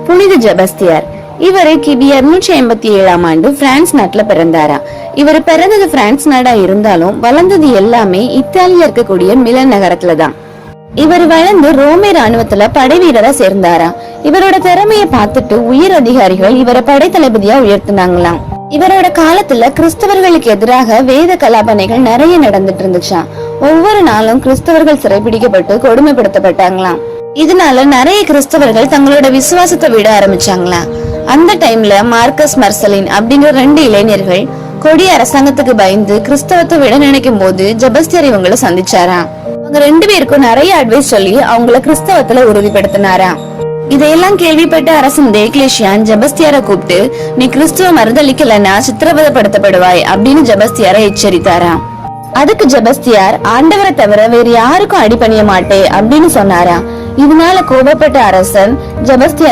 புனித ஜெபஸ்தியார். இவரு கிபி 287 ஆண்டு பிரான்ஸ் நாட்டுல பிறந்தாரா. இவர் பிறந்தது பிரான்ஸ் நாடா இருந்தாலும் வளர்ந்தது எல்லாமே இத்தாலியா இருக்கக்கூடிய மிலன் நகரத்துலதான். இவர் வளர்ந்து ரோமே ராணுவத்துல படை வீரரா சேர்ந்தாரா. இவரோட திறமைய பார்த்துட்டு உயர் அதிகாரிகள் இவரை படை தளபதியா உயர்த்தினாங்களாம். இவரோட காலத்துல கிறிஸ்தவர்களுக்கு எதிராக வேத கலாபனைகள் நிறைய நடந்துட்டு இருந்துச்சாம். ஒவ்வொரு நாளும் கிறிஸ்தவர்கள் சிறைபிடிக்கப்பட்டு கொடுமைப்படுத்தப்பட்டாங்களாம். இதனால நிறைய கிறிஸ்தவர்கள் தங்களோட விசுவாசத்தை விட ஆரம்பிச்சாங்களாம். அந்த டைம்ல மார்க்கஸ் மர்சலின் அப்படிங்கிற 2 இளைஞர்கள் கொடிய அரசாங்கத்துக்கு பயந்து கிறிஸ்தவத்தை விட நினைக்கும் போது ஜெபஸ்தியார் இவங்களை சந்திச்சாராம். அவங்க 2 பேருக்கும் நிறைய அட்வைஸ் சொல்லி அவங்கள கிறிஸ்தவத்துல உறுதிப்படுத்தினாராம். இதையெல்லாம் கேள்விப்பட்ட அரசன் டேக்லேஷியான் ஜெபஸ்தியாரை கூப்பிட்டு, நீ கிறிஸ்துவ மறுதளிக்கலன்னா சித்திரவதைப்படுத்தப்படுவாய் அப்படின்னு ஜெபஸ்தியாரை எச்சரித்தாராம். அதுக்கு ஜெபஸ்தியார், ஆண்டவரை தவிர வேறு யாருக்கும் அடிபணிய மாட்டே அப்படின்னு சொன்னாராம். இதனால கோபப்பட்ட அரசன் ஜெபஸ்தியார்